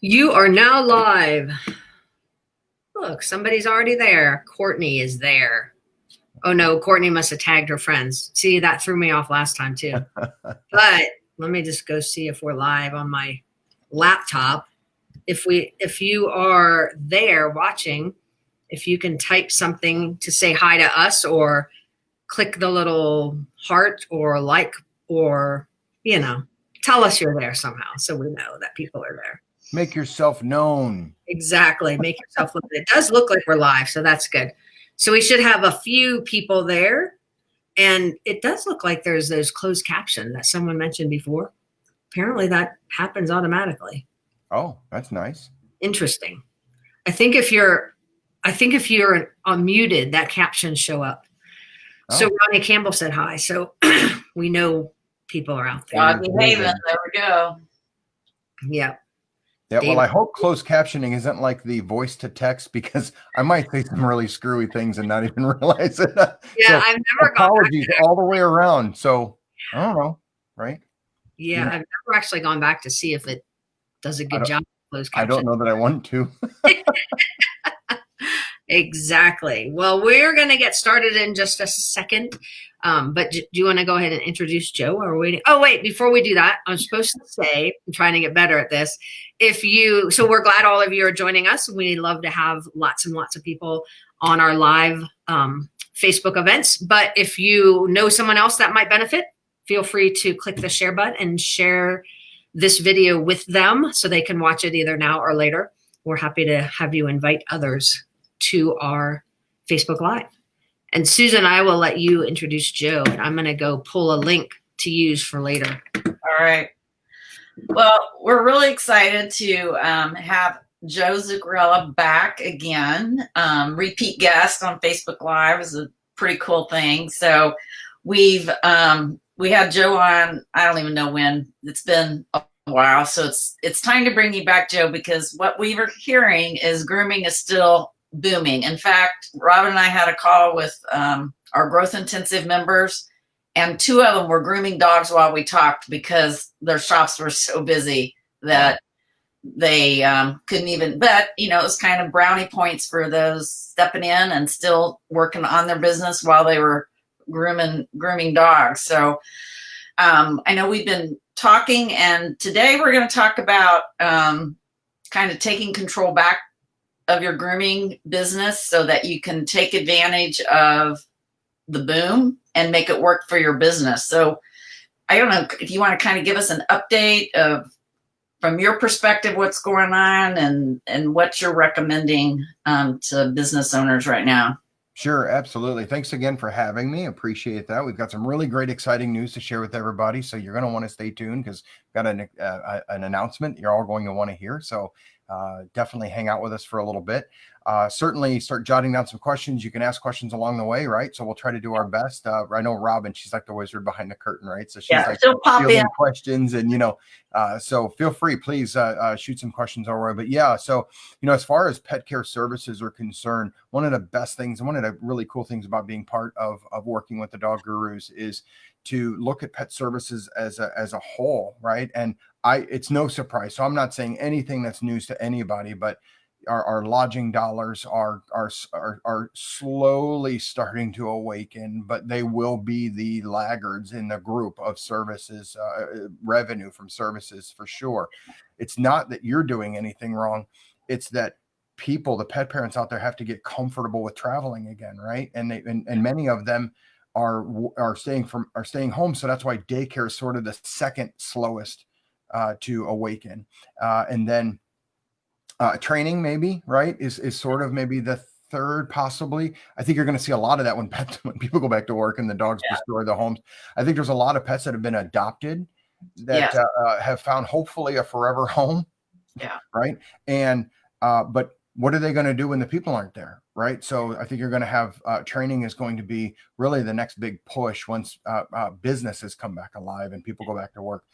You are now live. Look, somebody's already there. Courtney is there. Oh no, Courtney must have tagged her friends. See, that threw me off last time too. But let me just go see if we're live on my laptop. If you are there watching, if you can type something to say hi to us or click the little heart or like or tell us you're there somehow so we know that people are there. Make yourself known. Exactly. Make yourself look. It does look like we're live, so that's good. So we should have a few people there. And it does look like there's those closed caption that someone mentioned before. Apparently that happens automatically. Oh, that's nice. Interesting. I think if you're unmuted, that captions show up. Oh. So Ronnie Campbell said hi. So we know people are out there. Doggy Haven, there we go. Yeah. Yeah, well, I hope closed captioning isn't like the voice to text, because I might say some really screwy things and not even realize it. Yeah, so I've never gone back apologies all the way around. So I don't know, right? Yeah, I've never actually gone back to see if it does a good job. Closed captioning. I don't know that I want to. Exactly. Well, we're going to get started in just a second. But do you want to go ahead and introduce Joe? Or are we waiting? Oh, wait, before we do that, I'm supposed to say, I'm trying to get better at this. So we're glad all of you are joining us. We love to have lots and lots of people on our live Facebook events. But if you know someone else that might benefit, feel free to click the share button and share this video with them so they can watch it either now or later. We're happy to have you invite others to our Facebook Live. And Susan, I will let you introduce Joe, and I'm going to go pull a link to use for later. All right. Well, we're really excited to have Joe Zuccarella back again. Repeat guest on Facebook Live is a pretty cool thing. So we had Joe on, I don't even know when. It's been a while. So it's time to bring you back, Joe, because what we were hearing is grooming is still booming. In fact, Robin and I had a call with our growth intensive members, and 2 of them were grooming dogs while we talked because their shops were so busy that they couldn't even, but it was kind of brownie points for those stepping in and still working on their business while they were grooming dogs. So I know we've been talking, and today we're going to talk about kind of taking control back of your grooming business so that you can take advantage of the boom and make it work for your business. So I don't know if you want to kind of give us an update of, from your perspective, what's going on and what you're recommending to business owners right now. Sure, absolutely. Thanks again for having me. Appreciate that. We've got some really great, exciting news to share with everybody. So you're going to want to stay tuned, because we've got an announcement you're all going to want to hear. So definitely hang out with us for a little bit. Certainly start jotting down some questions. You can ask questions along the way, right? So we'll try to do our best. I know Robin, she's like the wizard behind the curtain, right? So she's like fielding questions, and so feel free, please shoot some questions our way. But yeah, so as far as pet care services are concerned, one of the best things and one of the really cool things about being part of working with the Dog Gurus is to look at pet services as a whole, right? And it's no surprise. So I'm not saying anything that's news to anybody, but our lodging dollars are slowly starting to awaken, but they will be the laggards in the group of services, revenue from services for sure. It's not that you're doing anything wrong. It's that people, the pet parents out there, have to get comfortable with traveling again, right? And many of them are staying home. So that's why daycare is sort of the second slowest to awaken. And then training maybe, right, is sort of maybe the third, possibly. I think you're going to see a lot of that when people go back to work and the dogs destroy the homes. I think there's a lot of pets that have been adopted that have found hopefully a forever home. Yeah. Right. And but what are they going to do when the people aren't there? Right. So I think you're going to have training is going to be really the next big push once businesses come back alive and people go back to work.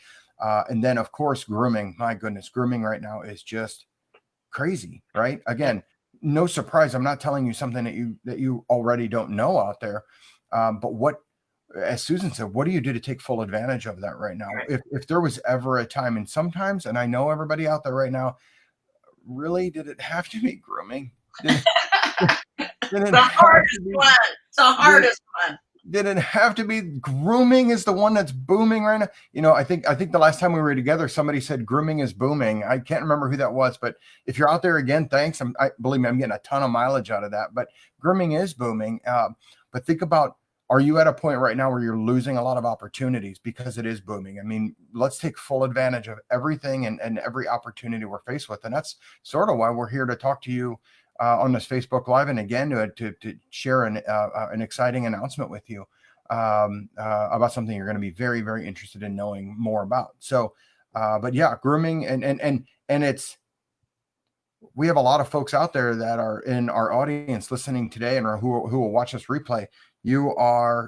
And then, of course, grooming. My goodness, grooming right now is just crazy, right? Again, no surprise. I'm not telling you something that you already don't know out there. But what, as Susan said, what do you do to take full advantage of that right now? Right. If there was ever a time, and sometimes, and I know everybody out there right now, really, did it have to be grooming? Did, did it The have hardest to be, one. The hardest one. did it have to be grooming is the one that's booming right now? You know, I think the last time we were together, somebody said grooming is booming. I can't remember who that was, but if you're out there again, thanks. Believe me, I'm getting a ton of mileage out of that. But grooming is booming. But think about, are you at a point right now where you're losing a lot of opportunities because it is booming? I mean, let's take full advantage of everything and every opportunity we're faced with. And that's sort of why we're here to talk to you on this Facebook Live, and again to share an exciting announcement with you about something you're going to be very, very interested in knowing more about. So, but yeah, grooming and it's, we have a lot of folks out there that are in our audience listening today and who will watch this replay.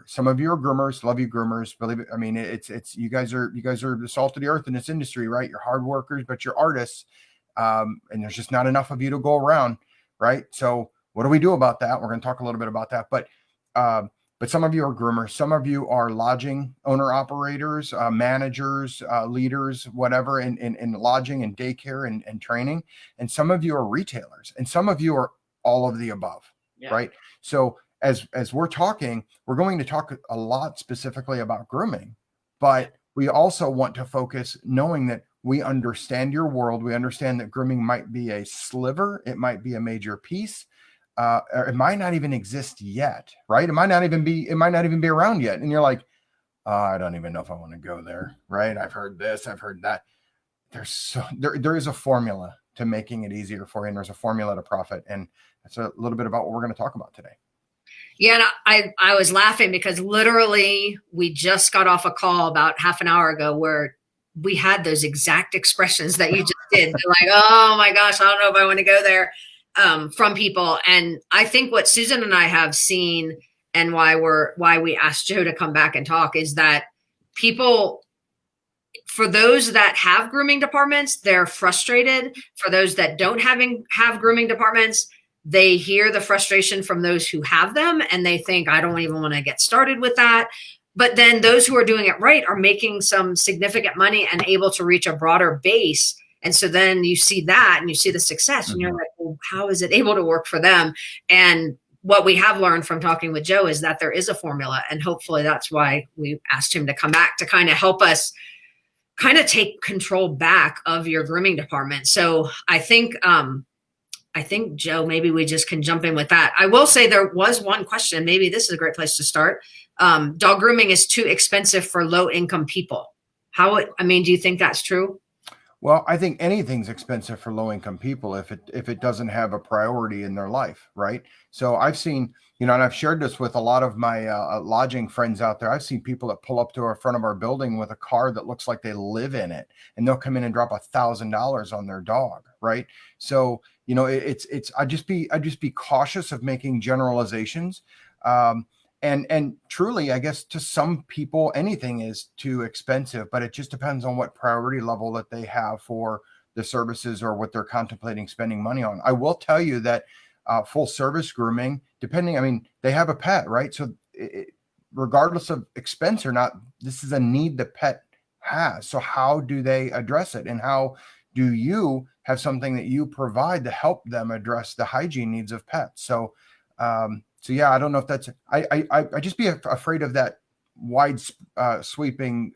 Some of you are groomers, love you groomers. Believe it. I mean, it's you guys are the salt of the earth in this industry, right? You're hard workers, but you're artists, and there's just not enough of you to go around. Right. So what do we do about that? We're going to talk a little bit about that. But some of you are groomers. Some of you are lodging owner operators, managers, leaders, whatever, in lodging and daycare and training. And some of you are retailers, and some of you are all of the above. Yeah. Right. So as we're talking, we're going to talk a lot specifically about grooming, but we also want to focus knowing that we understand your world. We understand that grooming might be a sliver. It might be a major piece. Or it might not even exist yet, right? It might not even be around yet. And you're like, I don't even know if I want to go there, right? I've heard this, I've heard that. There is a formula to making it easier for you, and there's a formula to profit. And that's a little bit about what we're going to talk about today. Yeah, and I was laughing because literally we just got off a call about half an hour ago where we had those exact expressions that you just did. They're like, oh my gosh, I don't know if I want to go there, from people. And I think what Susan and I have seen and why we asked Joe to come back and talk is that people, for those that have grooming departments, they're frustrated. For those that don't have grooming departments, they hear the frustration from those who have them and they think, I don't even want to get started with that. But then those who are doing it right are making some significant money and able to reach a broader base. And so then you see that and you see the success and you're like, well, how is it able to work for them? And what we have learned from talking with Joe is that there is a formula. And hopefully that's why we asked him to come back to kind of help us kind of take control back of your grooming department. So I think Joe, maybe we just can jump in with that. I will say there was one question. Maybe this is a great place to start. Dog grooming is too expensive for low income people. Do you think that's true? Well, I think anything's expensive for low income people if it doesn't have a priority in their life, right? So I've seen, and I've shared this with a lot of my lodging friends out there. I've seen people that pull up to the front of our building with a car that looks like they live in it, and they'll come in and drop $1,000 on their dog, right? So I just be cautious of making generalizations. And truly, I guess to some people, anything is too expensive, but it just depends on what priority level that they have for the services or what they're contemplating spending money on. I will tell you that full service grooming, they have a pet, right? So regardless of expense or not, this is a need the pet has. So how do they address it? And how do you have something that you provide to help them address the hygiene needs of pets? So yeah, I don't know if that's, I just be afraid of that wide sweeping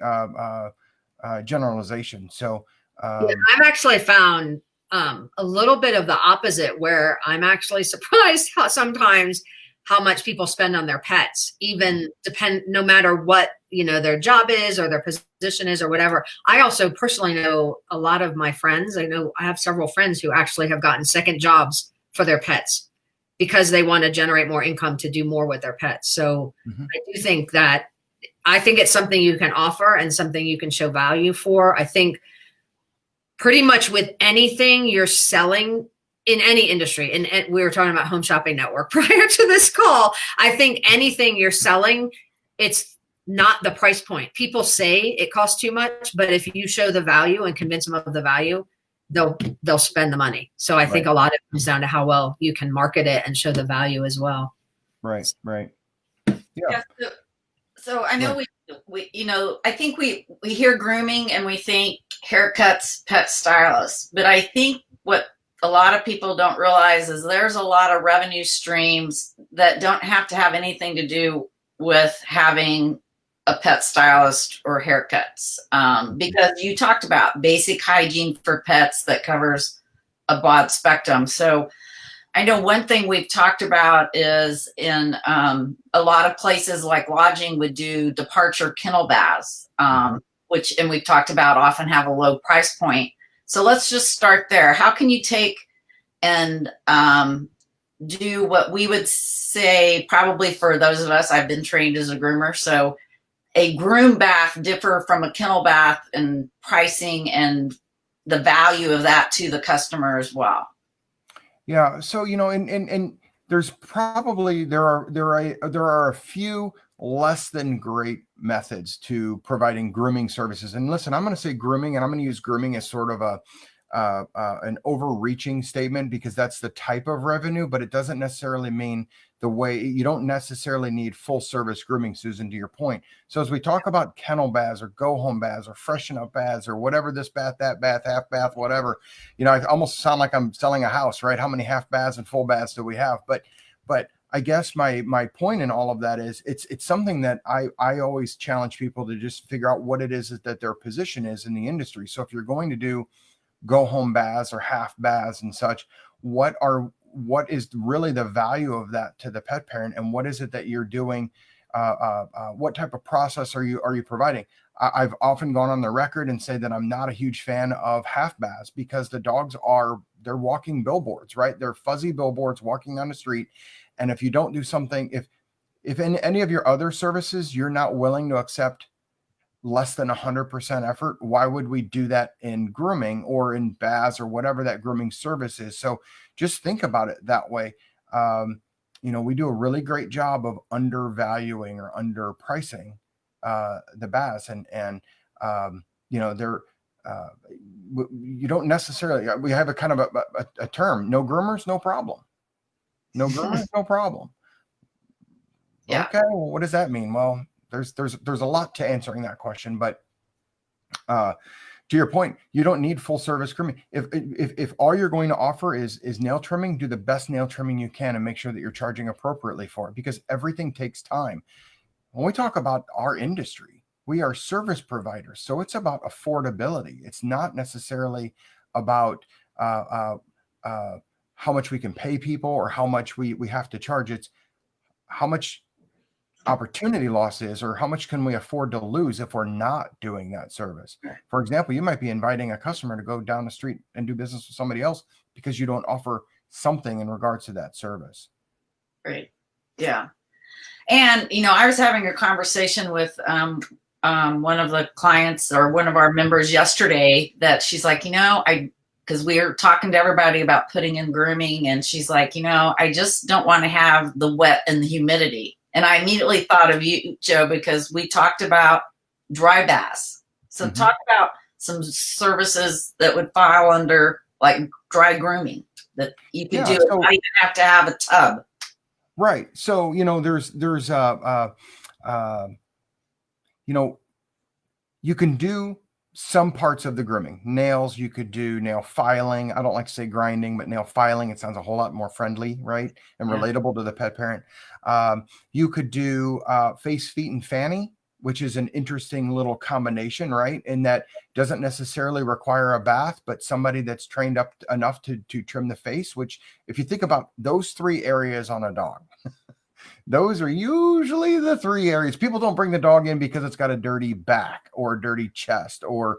generalization. So I've actually found a little bit of the opposite, where I'm actually surprised how much people spend on their pets, even no matter what, their job is or their position is or whatever. I also personally know a lot of my friends. I have several friends who actually have gotten second jobs for their pets because they want to generate more income to do more with their pets. So I do think it's something you can offer and something you can show value for. I think pretty much with anything you're selling in any industry, and we were talking about Home Shopping Network prior to this call, I think anything you're selling, it's not the price point. People say it costs too much, but if you show the value and convince them of the value, they'll spend the money. So I think a lot of it comes down to how well you can market it and show the value as well. Right. Yeah. So I know we I think we hear grooming and we think haircuts, pet stylists, but I think what a lot of people don't realize is there's a lot of revenue streams that don't have to have anything to do with having a pet stylist or haircuts. Because you talked about basic hygiene for pets that covers a broad spectrum. So I know one thing we've talked about is in a lot of places like lodging would do departure kennel baths, which, and we've talked about often have a low price point. So let's just start there. How can you take and do what we would say, probably for those of us, I've been trained as a groomer, so a groom bath differ from a kennel bath in pricing and the value of that to the customer as well? Yeah. So, and there's probably, there are a few less than great methods to providing grooming services. And listen, I'm going to say grooming, and I'm going to use grooming as sort of an overreaching statement because that's the type of revenue, but it doesn't necessarily mean the way. You don't necessarily need full service grooming, Susan, to your point. So as we talk about kennel baths or go home baths or freshen up baths or whatever, this bath, that bath, half bath, whatever, I almost sound like I'm selling a house, right? How many half baths and full baths do we have? But I guess my point in all of that is it's something that I always challenge people to just figure out what it is that their position is in the industry. So if you're going to do go home baths or half baths and such, what is really the value of that to the pet parent, and what is it that you're doing? What type of process are you providing? I've often gone on the record and say that I'm not a huge fan of half baths because the dogs they're walking billboards, right? They're fuzzy billboards walking down the street. And if you don't do something, if in any of your other services, you're not willing to accept less than 100% effort, why would we do that in grooming or in baths or whatever that grooming service is? So just think about it that way. We do a really great job of undervaluing or underpricing the baths, and they're you don't necessarily. We have a kind of a term: no groomers, no problem. No groomers, no problem. Yeah. Okay, well, what does that mean? Well, there's a lot to answering that question, but to your point, you don't need full service grooming. If all you're going to offer is nail trimming, do the best nail trimming you can and make sure that you're charging appropriately for it, because everything takes time. When we talk about our industry, we are service providers, so it's about affordability. It's not necessarily about how much we can pay people or how much we have to charge. It's how much opportunity loss is, or how much can we afford to lose if we're not doing that service. For example, you might be inviting a customer to go down the street and do business with somebody else because you don't offer something in regards to that service. Great. Yeah. And, I was having a conversation with one of the clients or one of our members yesterday that she's like, because we were talking to everybody about putting in grooming, and she's like, I just don't want to have the wet and the humidity. And I immediately thought of you, Joe, because we talked about dry baths. So talk about some services that would fall under like dry grooming that you could do. So, not even have to have a tub. Right. So, there's you can do some parts of the grooming. Nails, you could do nail filing. I don't like to say grinding, but nail filing, it sounds a whole lot more friendly, right? And relatable to the pet parent. You could do face, feet, and fanny, which is an interesting little combination, right? And that doesn't necessarily require a bath, but somebody that's trained up enough to trim the face, which if you think about those three areas on a dog, those are usually the three areas. People don't bring the dog in because it's got a dirty back or a dirty chest, or,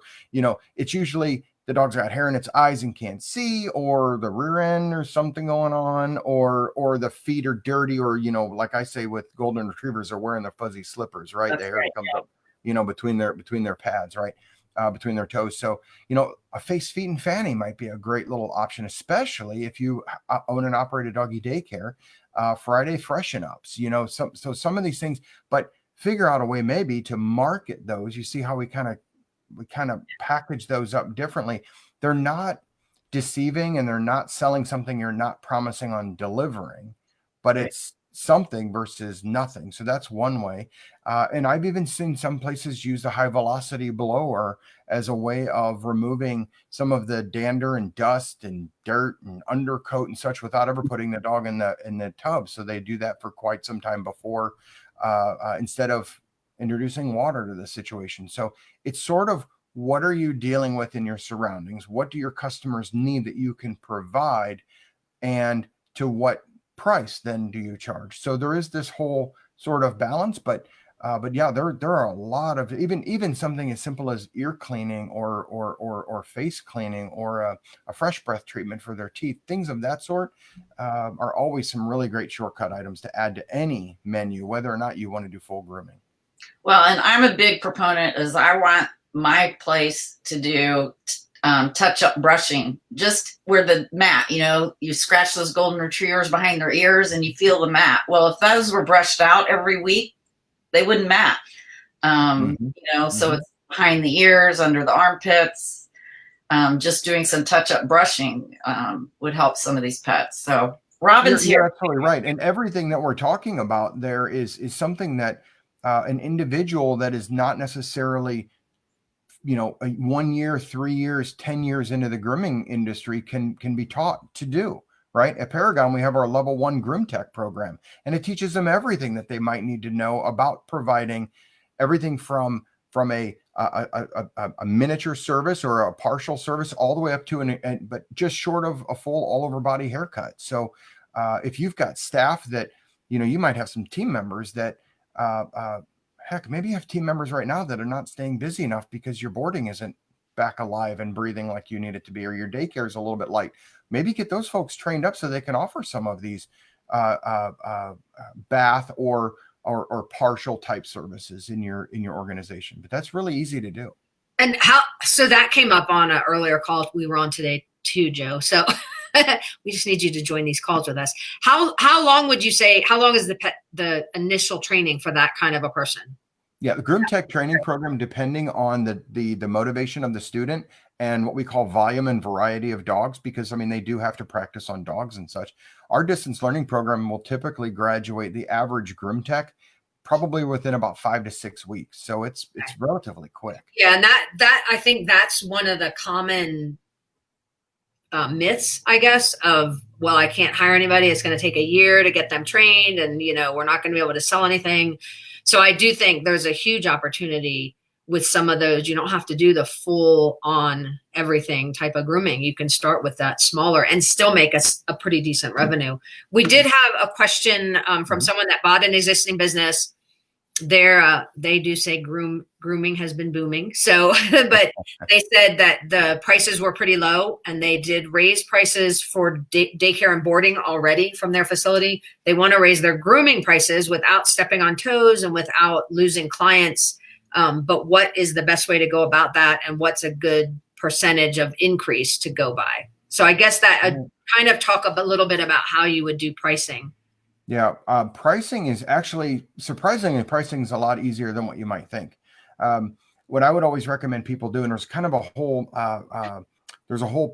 it's usually the dog's got hair in its eyes and can't see, or the rear end or something going on, or the feet are dirty, or, like I say with golden retrievers, are wearing the fuzzy slippers, right? That's the hair right, comes up, between their pads, right? Between their toes. So, a face, feet, and fanny might be a great little option, especially if you own and operate a doggy daycare. Friday freshen ups, so some of these things, but figure out a way maybe to market those. You see how we kind of package those up differently. They're not deceiving, and they're not selling something you're not promising on delivering, but it's something versus nothing. So that's one way. And I've even seen some places use a high velocity blower as a way of removing some of the dander and dust and dirt and undercoat and such without ever putting the dog in the tub. So they do that for quite some time before, instead of introducing water to the situation. So it's sort of, what are you dealing with in your surroundings? What do your customers need that you can provide? And to what price then do you charge? So there is this whole sort of balance, but yeah, there are a lot of, even something as simple as ear cleaning or face cleaning or a fresh breath treatment for their teeth, things of that sort, are always some really great shortcut items to add to any menu, whether or not you want to do full grooming. Well, and I'm a big proponent, is I want my place to do touch-up brushing, just where the mat, you scratch those golden retrievers behind their ears and you feel the mat. Well, if those were brushed out every week, they wouldn't mat. So it's behind the ears, under the armpits. Just doing some touch-up brushing would help some of these pets. So Robin's you're here. absolutely right. And everything that we're talking about there is something that an individual that is not necessarily, 1 year, 3 years, 10 years into the grooming industry can be taught to do. Right? At Paragon, we have our level 1 Groom Tech program, and it teaches them everything that they might need to know about providing everything from a miniature service or a partial service all the way up to but just short of a full all over body haircut. So if you've got staff that, you might have some team members that, heck, maybe you have team members right now that are not staying busy enough because your boarding isn't back alive and breathing like you need it to be, or your daycare is a little bit light. Maybe get those folks trained up so they can offer some of these bath or partial type services in your organization. But that's really easy to do. And so that came up on an earlier call we were on today too, Joe. So we just need you to join these calls with us. How long would you say, how long is the initial training for that kind of a person? Yeah, the Groom Tech training program, depending on the motivation of the student and what we call volume and variety of dogs, because they do have to practice on dogs and such. Our distance learning program will typically graduate the average Groom Tech probably within about 5 to 6 weeks. So it's relatively quick. Yeah, and that I think that's one of the common myths, I guess, of, well, I can't hire anybody. It's going to take a year to get them trained, and we're not going to be able to sell anything. So I do think there's a huge opportunity with some of those. You don't have to do the full on everything type of grooming. You can start with that smaller and still make a pretty decent revenue. We did have a question from someone that bought an existing business. They do say grooming has been booming. So, but they said that the prices were pretty low, and they did raise prices for daycare and boarding already from their facility. They want to raise their grooming prices without stepping on toes and without losing clients. But what is the best way to go about that? And what's a good percentage of increase to go by? So I guess that kind of talk a little bit about how you would do pricing. Yeah, pricing is actually, surprisingly, pricing is a lot easier than what you might think. What I would always recommend people do, and there's kind of a whole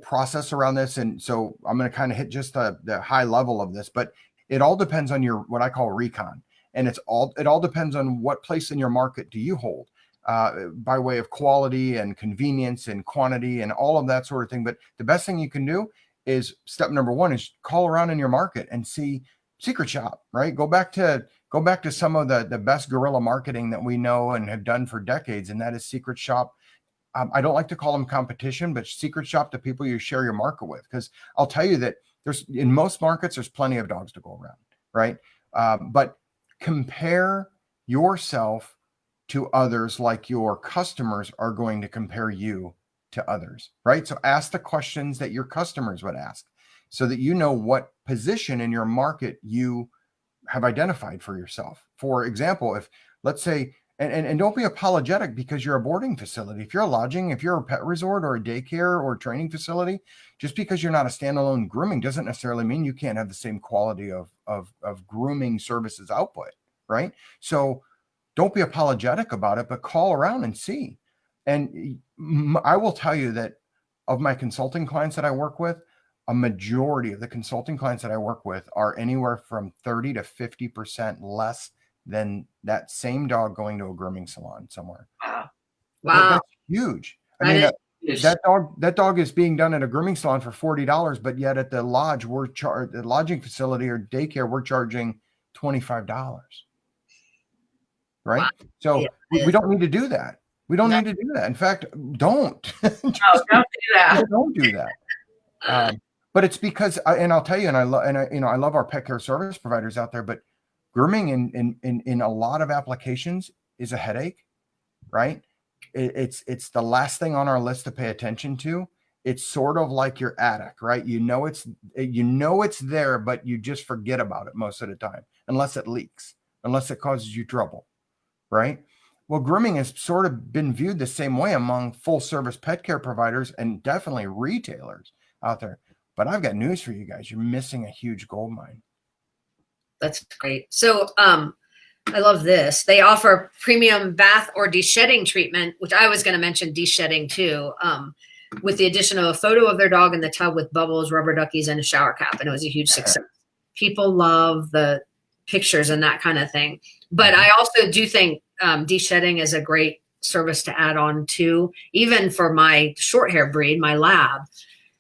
process around this, and so I'm going to kind of hit just the high level of this, but it all depends on your, what I call recon, and it all depends on what place in your market do you hold, by way of quality and convenience and quantity and all of that sort of thing. But the best thing you can do is, step number 1 is call around in your market and see. Secret shop, right? Go back to some of the best guerrilla marketing that we know and have done for decades, and that is secret shop. I don't like to call them competition, but secret shop the people you share your market with, because I'll tell you that in most markets there's plenty of dogs to go around, right? But compare yourself to others like your customers are going to compare you to others, right? So ask the questions that your customers would ask, so that you know what position in your market you have identified for yourself. For example, if, let's say, and don't be apologetic because you're a boarding facility. If you're a lodging, if you're a pet resort or a daycare or a training facility, just because you're not a standalone grooming doesn't necessarily mean you can't have the same quality of grooming services output, right? So don't be apologetic about it, but call around and see. And I will tell you that of my consulting clients that I work with, a majority of the consulting clients that I work with are anywhere from 30 to 50% less than that same dog going to a grooming salon somewhere. Wow. That's huge. I That mean, is huge. that dog is being done at a grooming salon for $40, but yet at the lodge, the lodging facility or daycare, we're charging $25. Right. Wow. So Yeah, we don't need to do that. We don't No. need to do that. In fact, don't. No, don't do that. Don't do that. But it's because, and I'll tell you, and I love our pet care service providers out there, but grooming in a lot of applications is a headache, right? It's the last thing on our list to pay attention to. It's sort of like your attic, right? It's there, but you just forget about it most of the time, unless it leaks, unless it causes you trouble, right? Well, grooming has sort of been viewed the same way among full service pet care providers and definitely retailers out there. But I've got news for you guys. You're missing a huge gold mine. That's great. So I love this. They offer premium bath or de-shedding treatment, which I was going to mention de-shedding too, with the addition of a photo of their dog in the tub with bubbles, rubber duckies, and a shower cap. And it was a huge success. People love the pictures and that kind of thing. But I also do think de-shedding is a great service to add on to, even for my short hair breed, my lab.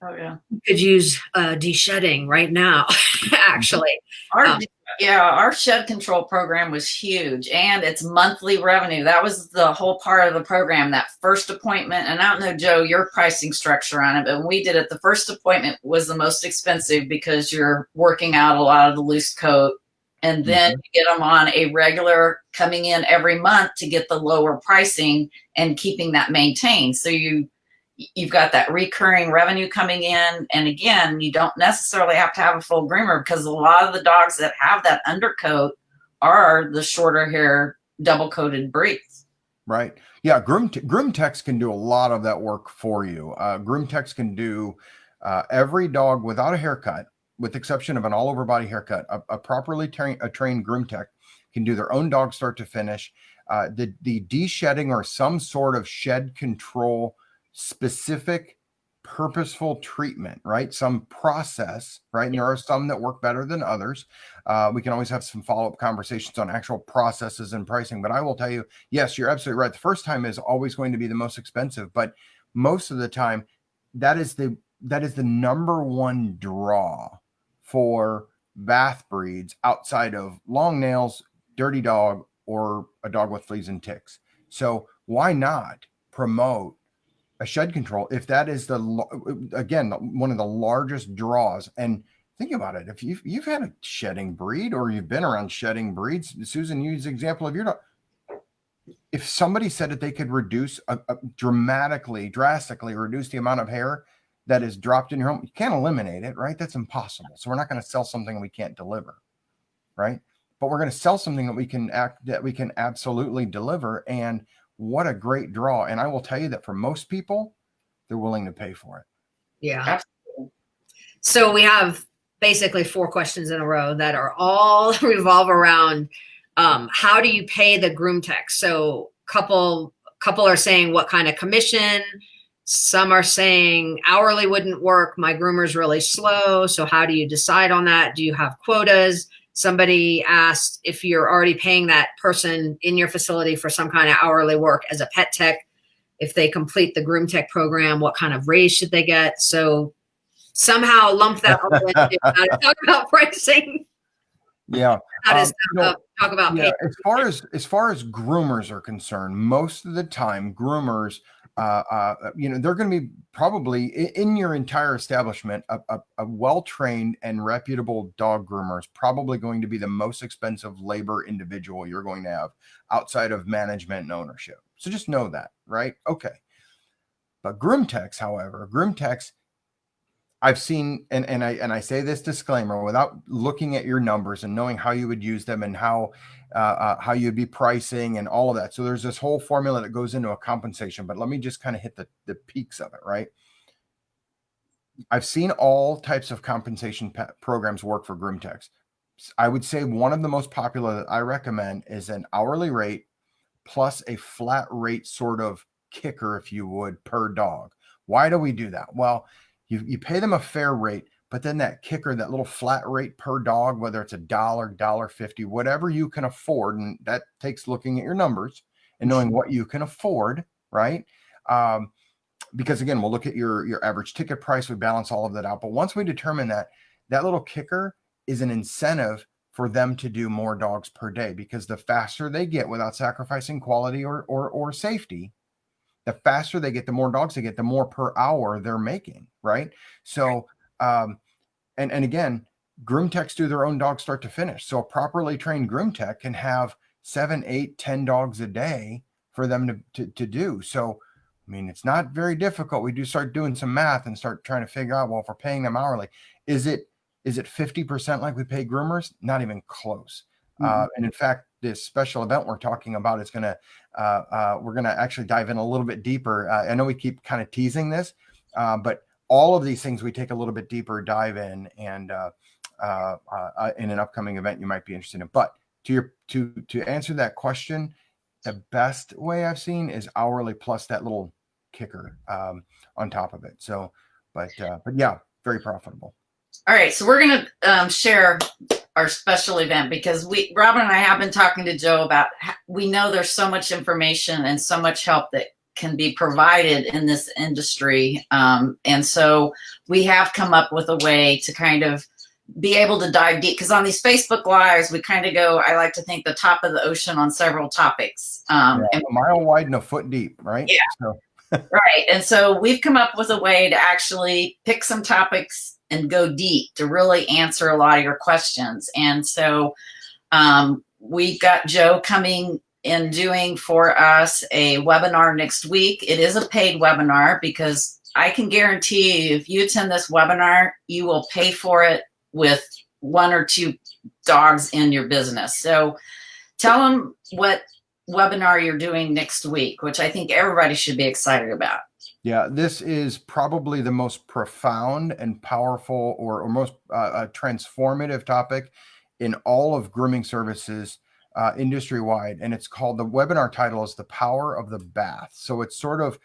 Oh yeah, you could use de-shedding right now. Actually, our shed control program was huge, and it's monthly revenue. That was the whole part of the program. That first appointment, and I don't know, Joe, your pricing structure on it, but when we did it, the first appointment was the most expensive because you're working out a lot of the loose coat, and then you get them on a regular coming in every month to get the lower pricing and keeping that maintained. So you've got that recurring revenue coming in. And again, you don't necessarily have to have a full groomer, because a lot of the dogs that have that undercoat are the shorter hair, double coated breeds. Right. Yeah. Groom techs can do a lot of that work for you. Groom techs can do every dog without a haircut, with the exception of an all over body haircut. A properly trained groom tech can do their own dog start to finish. The de-shedding or some sort of shed control specific purposeful treatment, right? Some process, right? And there are some that work better than others. We can always have some follow-up conversations on actual processes and pricing, but I will tell you, yes, you're absolutely right. The first time is always going to be the most expensive, but most of the time that is the number one draw for bath breeds outside of long nails, dirty dog, or a dog with fleas and ticks. So why not promote a shed control if that is again one of the largest draws? And think about it, if you've had a shedding breed or you've been around shedding breeds, Susan used the example of your dog. If somebody said that they could reduce drastically reduce the amount of hair that is dropped in your home, you can't eliminate it, right? That's impossible. So we're not going to sell something we can't deliver, right? But we're going to sell something that we can absolutely deliver. And what a great draw. And I will tell you that for most people, they're willing to pay for it. Yeah. Absolutely. So we have basically 4 questions in a row that are all revolve around how do you pay the groom tech? So couple are saying what kind of commission. Some are saying hourly wouldn't work. My groomer's really slow. So how do you decide on that? Do you have quotas? Somebody asked if you're already paying that person in your facility for some kind of hourly work as a pet tech. If they complete the groom tech program, what kind of raise should they get? So somehow lump that all into talk about pricing. Yeah. Talk about pay. As far as groomers are concerned, most of the time groomers, they're going to be probably in your entire establishment, a well-trained and reputable dog groomer is probably going to be the most expensive labor individual you're going to have outside of management and ownership. So just know that, right? Okay. But groom techs, I've seen, and I say this disclaimer without looking at your numbers and knowing how you would use them and how you'd be pricing and all of that. So there's this whole formula that goes into a compensation, but let me just kind of hit the peaks of it, right? I've seen all types of compensation programs work for groom techs. I would say one of the most popular that I recommend is an hourly rate plus a flat rate sort of kicker, if you would, per dog. Why do we do that? Well, you pay them a fair rate, But then that kicker, that little flat rate per dog, whether it's $1, $1.50, whatever you can afford, and that takes looking at your numbers and knowing what you can afford, right? Because again, we'll look at your average ticket price, we balance all of that out. But once we determine that, that little kicker is an incentive for them to do more dogs per day, because the faster they get without sacrificing quality or safety, the faster they get, the more dogs they get, the more per hour they're making, right? So, and again, groom techs do their own dog start to finish. So a properly trained groom tech can have 7, 8, 10 dogs a day for them to do. So, I mean, it's not very difficult. We do start doing some math and start trying to figure out, well, if we're paying them hourly, is it 50% like we pay groomers? Not even close. And in fact, this special event we're talking about is going to, we're going to actually dive in a little bit deeper. I know we keep kind of teasing this, but all of these things we take a little bit deeper dive in, and in an upcoming event you might be interested in. But to answer that question, the best way I've seen is hourly plus that little kicker on top of it. So, but yeah, very profitable. All right, so we're going to share our special event, because Robin and I have been talking to Joe about, we know there's so much information and so much help that can be provided in this industry. And so we have come up with a way to kind of be able to dive deep, because on these Facebook Lives, we kind of go, I like to think, the top of the ocean on several topics. And a mile wide and a foot deep, right? Yeah. So. Right. And so we've come up with a way to actually pick some topics and go deep to really answer a lot of your questions. And so we've got Joe coming and doing for us a webinar next week. It is a paid webinar, because I can guarantee you, if you attend this webinar, you will pay for it with 1 or 2 dogs in your business. So tell them what webinar you're doing next week, which I think everybody should be excited about. Yeah, this is probably the most profound and powerful or most transformative topic in all of grooming services industry-wide. And it's called, the webinar title is The Power of the Bath. So it's sort of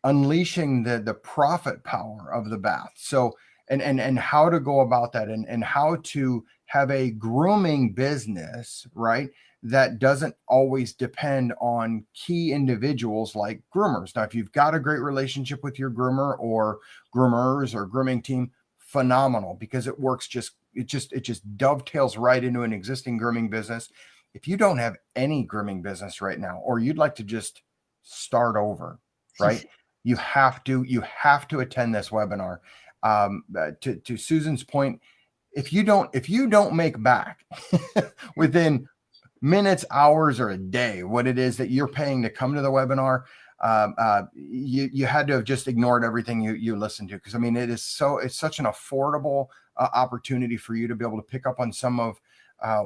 unleashing the profit power of the bath. So, and how to go about that, and how to have a grooming business, right, that doesn't always depend on key individuals like groomers. Now, if you've got a great relationship with your groomer or groomers or grooming team, phenomenal, because it works it just dovetails right into an existing grooming business. If you don't have any grooming business right now, or you'd like to just start over, right, you have to attend this webinar. To Susan's point, if you don't make back within minutes, hours, or a day what it is that you're paying to come to the webinar, you had to have just ignored everything you listened to, because I mean, it's such an affordable opportunity for you to be able to pick up on some of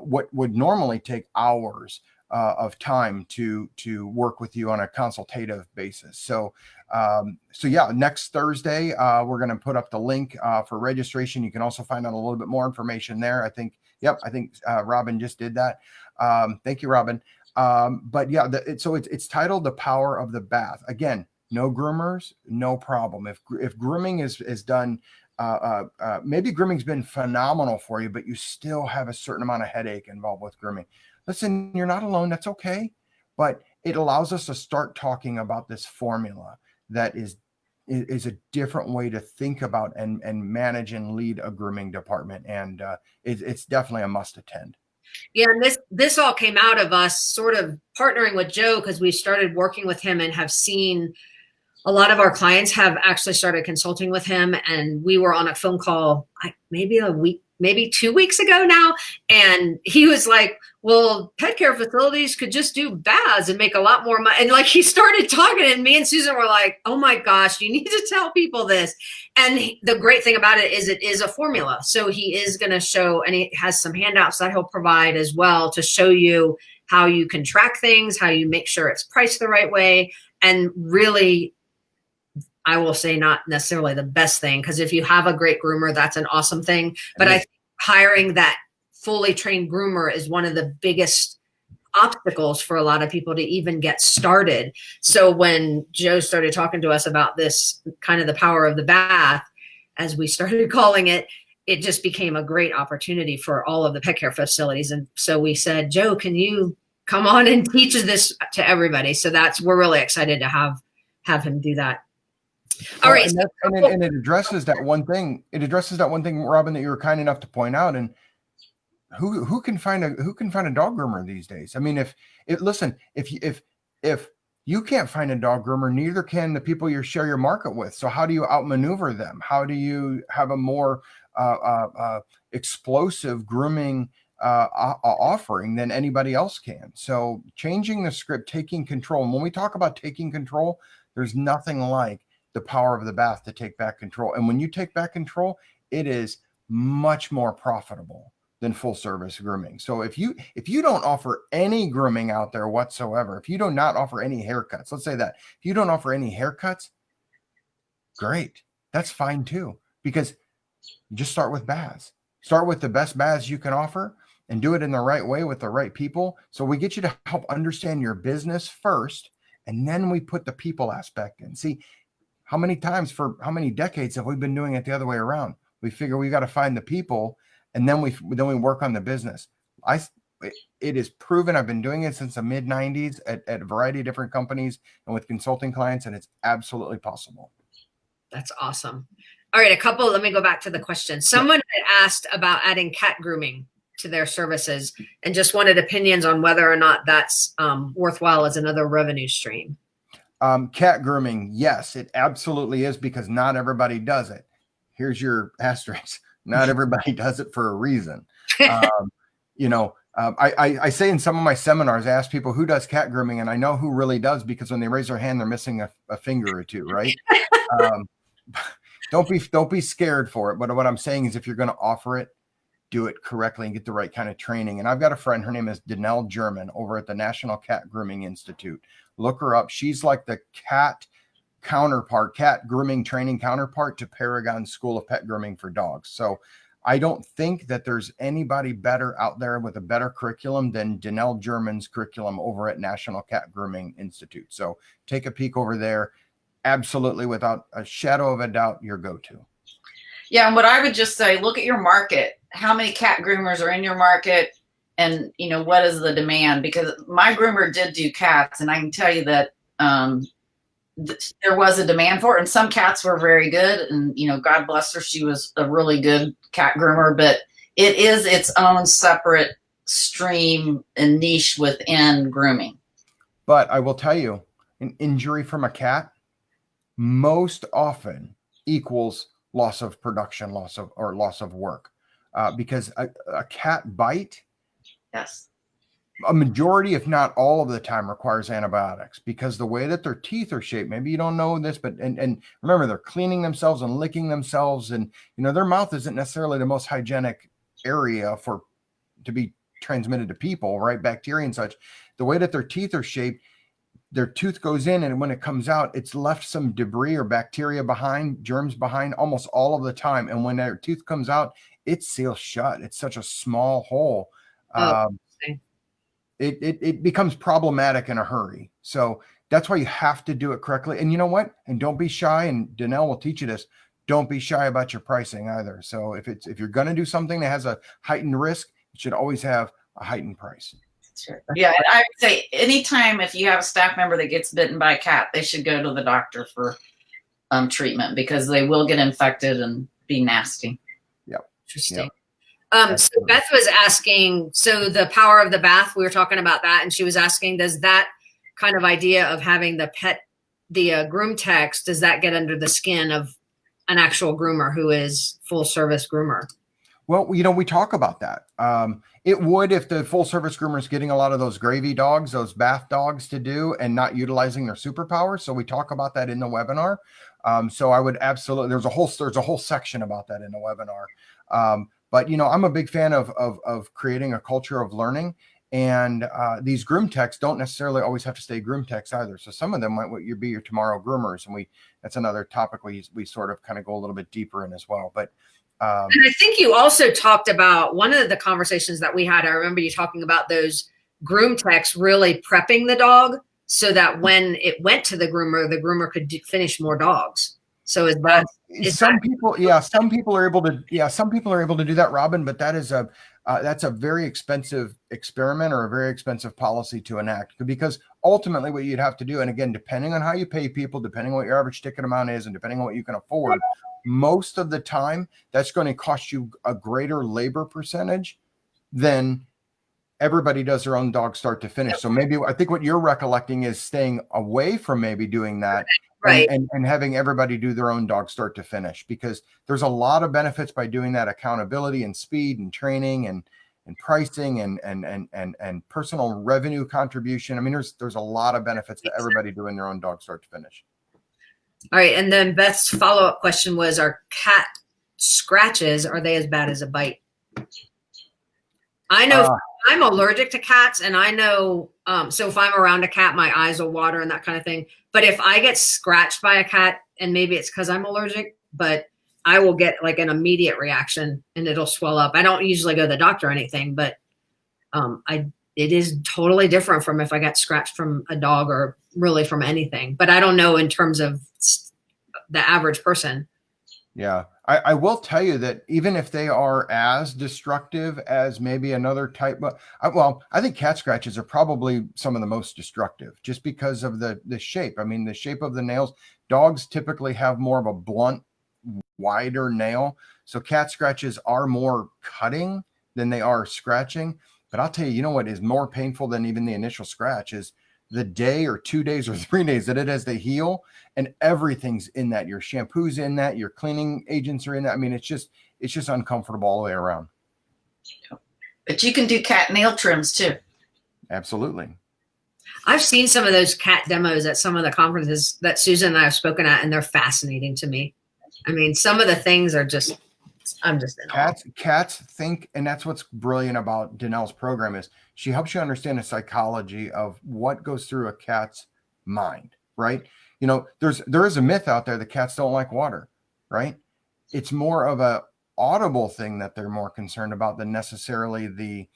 what would normally take hours of time to work with you on a consultative basis. So yeah, next Thursday we're going to put up the link for registration. You can also find out a little bit more information there. I think Robin just did that. Thank you, Robin. But yeah, it's titled The Power of the Bath. Again, no groomers, no problem. If grooming is done, maybe grooming's been phenomenal for you, but you still have a certain amount of headache involved with grooming. Listen, you're not alone. That's okay. But it allows us to start talking about this formula that is a different way to think about and manage and lead a grooming department. And it's definitely a must attend. Yeah, and this all came out of us sort of partnering with Joe, because we started working with him and have seen a lot of our clients have actually started consulting with him. And we were on a phone call maybe 2 weeks ago now. And he was like, well, pet care facilities could just do baths and make a lot more money. And like, he started talking, and me and Susan were like, oh my gosh, you need to tell people this. And the great thing about it is a formula. So he is going to show, and he has some handouts that he'll provide as well to show you how you can track things, how you make sure it's priced the right way. And really, I will say, not necessarily the best thing, because if you have a great groomer, that's an awesome thing. But I think hiring that fully trained groomer is one of the biggest obstacles for a lot of people to even get started. So when Joe started talking to us about this, kind of the power of the bath, as we started calling it, it just became a great opportunity for all of the pet care facilities. And so we said, Joe, can you come on and teach this to everybody? So we're really excited to have him do that. All right. And it addresses that one thing. It addresses that one thing, Robin, that you were kind enough to point out. And who can find a dog groomer these days? I mean, if you can't find a dog groomer, neither can the people you share your market with. So how do you outmaneuver them? How do you have a more explosive grooming offering than anybody else can? So changing the script, taking control. And when we talk about taking control, there's nothing like the power of the bath to take back control. And when you take back control, it is much more profitable than full service grooming. So if you don't offer any grooming out there whatsoever, if you do not offer any haircuts, let's say that if you don't offer any haircuts, great, that's fine too, because you just start with baths. Start with the best baths you can offer and do it in the right way with the right people. So we get you to help understand your business first, and then we put the people aspect in. See, how many times for how many decades have we been doing it the other way around? We figure we got to find the people, and then we work on the business. It is proven. I've been doing it since the mid 90s at a variety of different companies and with consulting clients, and it's absolutely possible. That's awesome. All right, let me go back to the question. Someone had asked about adding cat grooming to their services and just wanted opinions on whether or not that's worthwhile as another revenue stream. Cat grooming, yes, it absolutely is, because not everybody does it. Here's your asterisk. Not everybody does it for a reason. I say in some of my seminars, I ask people who does cat grooming, and I know who really does, because when they raise their hand, they're missing a finger or two, right? Don't be scared for it. But what I'm saying is, if you're going to offer it, do it correctly and get the right kind of training. And I've got a friend, her name is Danelle German, over at the National Cat Grooming Institute. Look her up. She's like the cat grooming training counterpart to Paragon School of Pet Grooming for Dogs. So I don't think that there's anybody better out there with a better curriculum than Danelle German's curriculum over at National Cat Grooming Institute. So take a peek over there. Absolutely, without a shadow of a doubt, your go-to. Yeah, and what I would just say, look at your market. How many cat groomers are in your market? And, what is the demand? Because my groomer did do cats, and I can tell you that there was a demand for it. And some cats were very good. And, God bless her, she was a really good cat groomer. But it is its own separate stream and niche within grooming. But I will tell you, an injury from a cat most often equals loss of production, loss of work, because a cat bite, yes, a majority, if not all of the time, requires antibiotics, because the way that their teeth are shaped, maybe you don't know this, but and remember, they're cleaning themselves and licking themselves, and their mouth isn't necessarily the most hygienic area to be transmitted to people, right? Bacteria and such. The way that their teeth are shaped, their tooth goes in, and when it comes out, it's left some debris or bacteria behind, germs behind, almost all of the time. And when their tooth comes out, it seals shut. It's such a small hole. It becomes problematic in a hurry. So that's why you have to do it correctly. And you know what? And don't be shy. And Danelle will teach you this. Don't be shy about your pricing either. So if you're going to do something that has a heightened risk, it should always have a heightened price. Sure. Yeah, and I would say anytime if you have a staff member that gets bitten by a cat, they should go to the doctor for treatment, because they will get infected and be nasty. Yep. Interesting. Yep. So Beth was asking, so the power of the bath, we were talking about that, and she was asking, does that kind of idea of having the groom techs, does that get under the skin of an actual groomer who is full service groomer? Well, we talk about that. It would, if the full service groomer is getting a lot of those gravy dogs, those bath dogs to do, and not utilizing their superpowers. So we talk about that in the webinar. So I would absolutely, there's a whole section about that in the webinar. But I'm a big fan of creating a culture of learning, and these groom techs don't necessarily always have to stay groom techs either. So some of them might be your tomorrow groomers, and that's another topic we sort of kind of go a little bit deeper in as well. But and I think you also talked about one of the conversations that we had. I remember you talking about those groom techs really prepping the dog so that when it went to the groomer could finish more dogs. So is that some people are able to do that, Robin, but that's a very expensive experiment or a very expensive policy to enact, because ultimately what you'd have to do, and again, depending on how you pay people, depending on what your average ticket amount is, and depending on what you can afford, most of the time that's going to cost you a greater labor percentage than everybody does their own dog start to finish. So maybe I think what you're recollecting is staying away from maybe doing that, right? And having everybody do their own dog start to finish, because there's a lot of benefits by doing that: accountability and speed and training and pricing and personal revenue contribution. I mean, there's a lot of benefits to everybody doing their own dog start to finish. All right. And then Beth's follow-up question was, are cat scratches, are they as bad as a bite? I know I'm allergic to cats, and I know, so if I'm around a cat, my eyes will water and that kind of thing. But if I get scratched by a cat, and maybe it's because I'm allergic, but I will get like an immediate reaction and it'll swell up. I don't usually go to the doctor or anything, but it is totally different from if I got scratched from a dog or really from anything. But I don't know in terms of the average person. Yeah, I will tell you that even if they are as destructive as maybe another type, but I think cat scratches are probably some of the most destructive, just because of the shape. I mean, the shape of the nails. Dogs typically have more of a blunt, wider nail, so cat scratches are more cutting than they are scratching. But I'll tell you, you know what is more painful than even the initial scratch is the day or 2 days or 3 days that it has to heal, and everything's in that. Your shampoo's in that, your cleaning agents are in that. I mean, it's just uncomfortable all the way around. But you can do cat nail trims too. Absolutely. I've seen some of those cat demos at some of the conferences that Susan and I have spoken at, and they're fascinating to me. I mean, some of the things are just, I'm just in awe. Cats think, and that's what's brilliant about Danelle's program, is she helps you understand the psychology of what goes through a cat's mind, right? You know, there is a myth out there that cats don't like water, right? It's more of a audible thing that they're more concerned about than necessarily the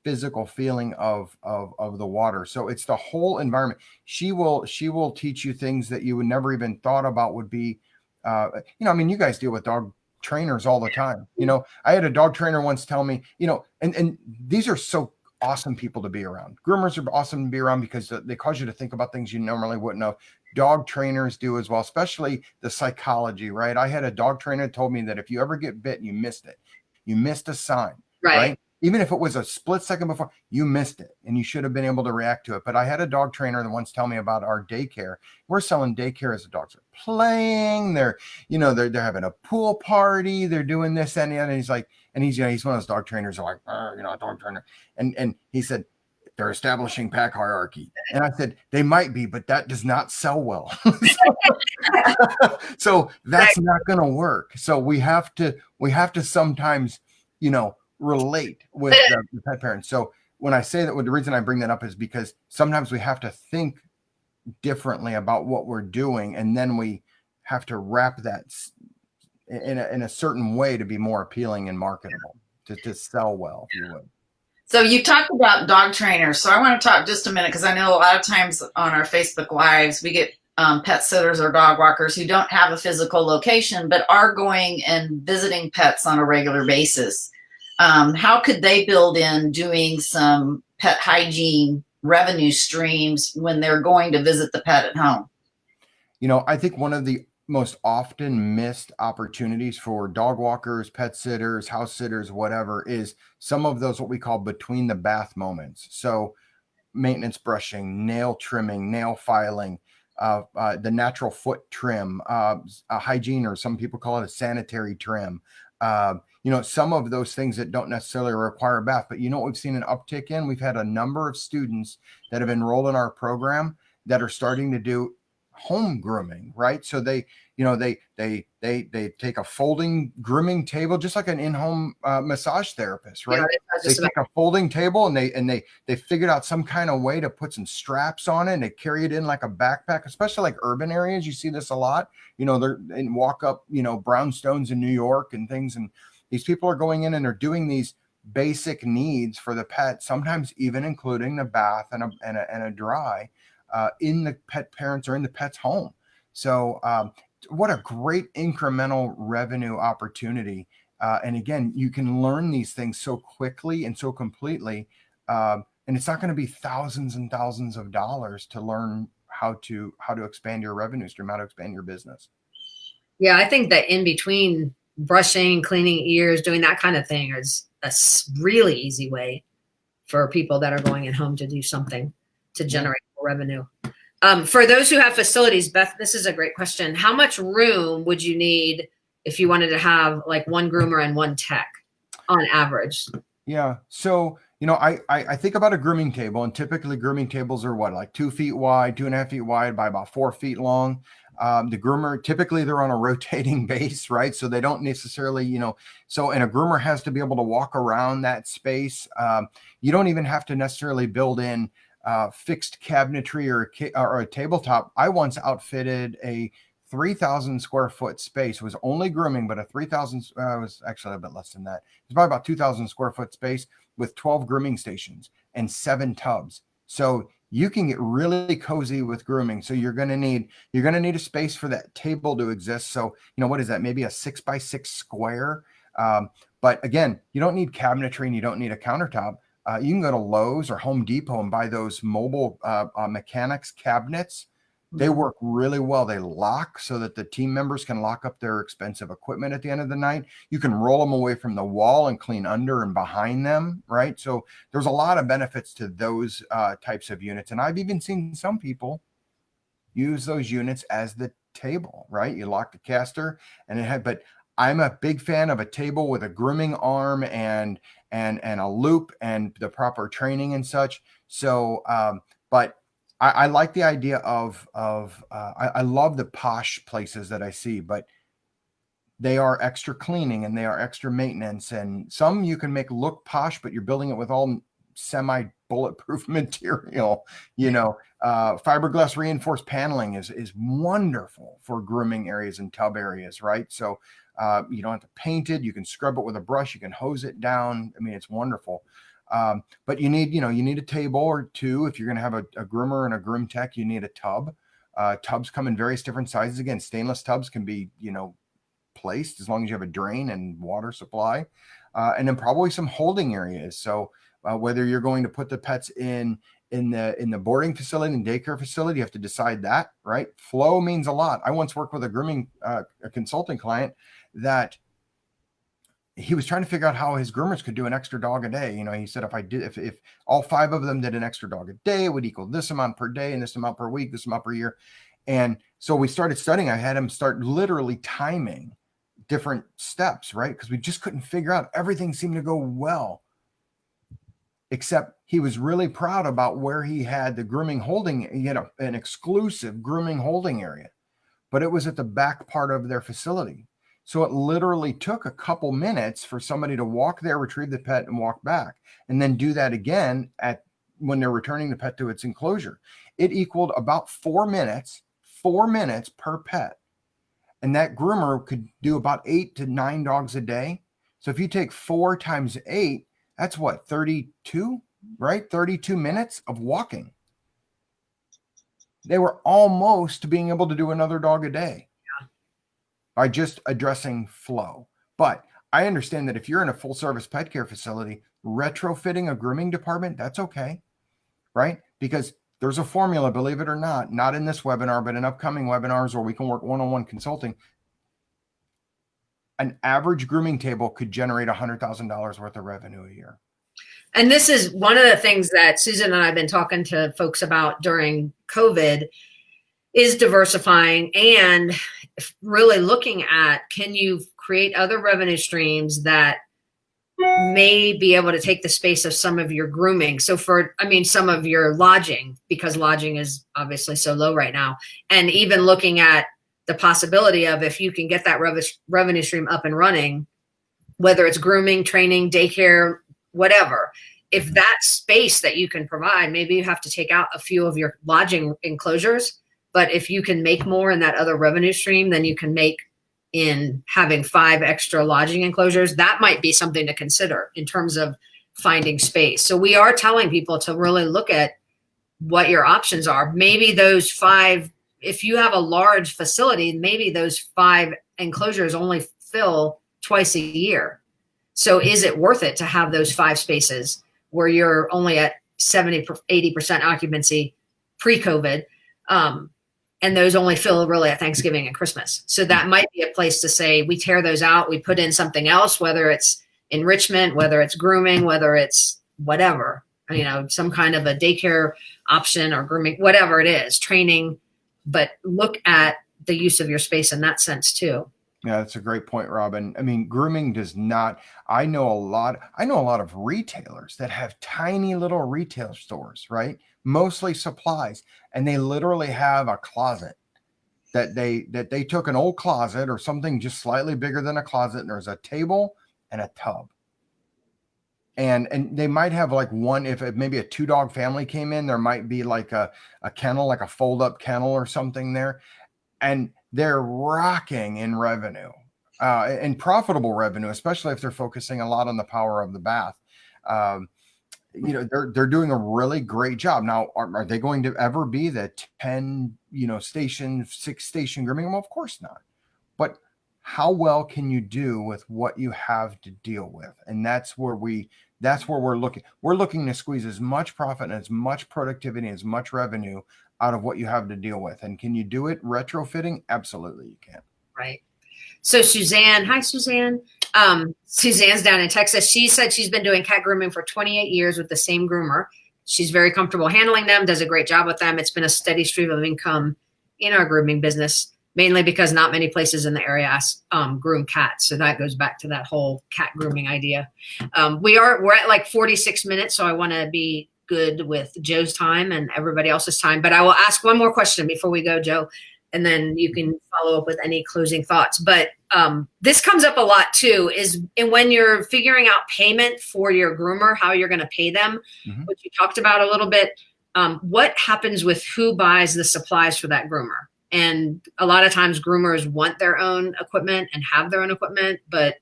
physical feeling of the water. So it's the whole environment. She will teach you things that you would never even thought about would be, I mean, you guys deal with dog trainers all the time. You know, I had a dog trainer once tell me, and these are so awesome people to be around. Groomers are awesome to be around because they cause you to think about things you normally wouldn't know. Dog trainers do as well, especially the psychology, right? I had a dog trainer told me that if you ever get bit, you missed it. You missed a sign, right? Even if it was a split second before, you missed it and you should have been able to react to it. But I had a dog trainer that once tell me about our daycare. We're selling daycare as the dogs are playing. They're having a pool party. They're doing this and the other. And he's like, and he's one of those dog trainers who are like, a dog trainer. And he said, they're establishing pack hierarchy. And I said, they might be, but that does not sell well. So that's not going to work. So we have to sometimes, relate with the pet parents. So when I say that, the reason I bring that up is because sometimes we have to think differently about what we're doing, and then we have to wrap that in a certain way to be more appealing and marketable, to sell well, if you would. So you talked about dog trainers. So I want to talk just a minute, because I know a lot of times on our Facebook Lives, we get pet sitters or dog walkers who don't have a physical location, but are going and visiting pets on a regular basis. How could they build in doing some pet hygiene revenue streams when they're going to visit the pet at home? I think one of the most often missed opportunities for dog walkers, pet sitters, house sitters, whatever, is some of those what we call between the bath moments. So maintenance brushing, nail trimming, nail filing, the natural foot trim, hygiene, or some people call it a sanitary trim. Some of those things that don't necessarily require a bath. But what we've seen an uptick in? We've had a number of students that have enrolled in our program that are starting to do home grooming, right? So they take a folding grooming table, just like an in-home massage therapist, right? They take a folding table and they figured out some kind of way to put some straps on it, and they carry it in like a backpack, especially like urban areas. You see this a lot, they're and walk up, brownstones in New York and things. And these people are going in and they're doing these basic needs for the pet, sometimes even including the bath and a dry, in the pet parents or in the pet's home. So what a great incremental revenue opportunity. And again, you can learn these things so quickly and so completely. And it's not going to be thousands and thousands of dollars to learn how to expand your revenue stream, how to expand your business. Yeah, I think that in between brushing, cleaning ears, doing that kind of thing is a really easy way for people that are going at home to do something to generate more revenue. For those who have facilities, Beth, this is a great question. How much room would you need if you wanted to have like one groomer and one tech on average? Yeah. So, I think about a grooming table, and typically grooming tables are what, like 2 feet wide, 2.5 feet wide by about 4 feet long. The groomer, typically they're on a rotating base, right? So they don't necessarily, and a groomer has to be able to walk around that space. You don't even have to necessarily build in fixed cabinetry or a tabletop. I once outfitted a 3,000 square foot space. It was only grooming, but a 3,000 was actually a bit less than that. It's probably about 2,000 square foot space with 12 grooming stations and 7 tubs. So you can get really cozy with grooming. So you're going to need a space for that table to exist. So, what is that? Maybe a 6x6 square. But again, you don't need cabinetry and you don't need a countertop. You can go to Lowe's or Home Depot and buy those mobile mechanics cabinets. They work really well. They lock so that the team members can lock up their expensive equipment at the end of the night. You can roll them away from the wall and clean under and behind them, right? So there's a lot of benefits to those types of units. And I've even seen some people use those units as the table, right? You lock the caster but I'm a big fan of a table with a grooming arm and a loop and the proper training and such. So, but I like the idea of I love the posh places that I see, but they are extra cleaning and they are extra maintenance. And some you can make look posh, but you're building it with all semi-bulletproof material. Fiberglass reinforced paneling is wonderful for grooming areas and tub areas, right? So you don't have to paint it. You can scrub it with a brush. You can hose it down. I mean, it's wonderful. But you need a table or two. If you're going to have a groomer and a groom tech, you need a tub. Tubs come in various different sizes. Again, stainless tubs can be, placed as long as you have a drain and water supply. And then probably some holding areas. So whether you're going to put the pets in the boarding facility and daycare facility, you have to decide that, right? Flow means a lot. I once worked with a grooming a consulting client that he was trying to figure out how his groomers could do an extra dog a day. He said, if all 5 of them did an extra dog a day, it would equal this amount per day and this amount per week, this amount per year. And so we started studying. I had him start literally timing different steps, right? Because we just couldn't figure out. Everything seemed to go well, except he was really proud about where he had the grooming holding, an exclusive grooming holding area, but it was at the back part of their facility. So it literally took a couple minutes for somebody to walk there, retrieve the pet, and walk back, and then do that again when they're returning the pet to its enclosure. It equaled about 4 minutes per pet. And that groomer could do about 8 to 9 dogs a day. So if you take 4 times 8, that's what, 32, right? 32 minutes of walking. They were almost being able to do another dog a day. By just addressing flow. But I understand that if you're in a full service pet care facility, retrofitting a grooming department, that's okay, right? Because there's a formula, believe it or not in this webinar, but in upcoming webinars where we can work one-on-one consulting. An average grooming table could generate $100,000 worth of revenue a year. And this is one of the things that Susan and I have been talking to folks about during COVID is diversifying and really looking at, can you create other revenue streams that may be able to take the space of some of your grooming. So some of your lodging, because lodging is obviously so low right now. And even looking at the possibility of, if you can get that revenue stream up and running, whether it's grooming, training, daycare, whatever, if that space that you can provide, maybe you have to take out a few of your lodging enclosures. But if you can make more in that other revenue stream than you can make in having 5 extra lodging enclosures, that might be something to consider in terms of finding space. So we are telling people to really look at what your options are. Maybe those 5 if you have a large facility, maybe those 5 enclosures only fill twice a year. So is it worth it to have those 5 spaces where you're only at 70, 80% occupancy pre-COVID? And those only fill really at Thanksgiving and Christmas. So that might be a place to say, we tear those out, we put in something else, whether it's enrichment, whether it's grooming, whether it's whatever, some kind of a daycare option or grooming, whatever it is, training, but look at the use of your space in that sense too. Yeah, that's a great point, Robin. I mean, grooming does not, I know a lot of retailers that have tiny little retail stores, right? Mostly supplies. And they literally have a closet that they took an old closet or something just slightly bigger than a closet. And there's a table and a tub. And they might have like one, if maybe a 2-dog family came in, there might be like a kennel, like a fold up kennel or something there. And they're rocking in revenue, and profitable revenue, especially if they're focusing a lot on the power of the bath. They're doing a really great job. Now, are they going to ever be the 10, 6-station grooming? Well, of course not. But how well can you do with what you have to deal with? And that's where we're looking. We're looking to squeeze as much profit and as much productivity, as much revenue out of what you have to deal with. And can you do it retrofitting? Absolutely, you can. Right. So Suzanne, hi Suzanne. Suzanne's down in Texas. She said she's been doing cat grooming for 28 years with the same groomer. She's very comfortable handling them, does a great job with them. It's been a steady stream of income in our grooming business, mainly because not many places in the area groom cats. So that goes back to that whole cat grooming idea. We're at like 46 minutes, so I want to be good with Joe's time and everybody else's time. But I will ask one more question before we go, Joe, and then you can follow up with any closing thoughts. But this comes up a lot too, is when you're figuring out payment for your groomer, how you're going to pay them, which you talked about a little bit. What happens with who buys the supplies for that groomer? And a lot of times groomers want their own equipment and have their own equipment, but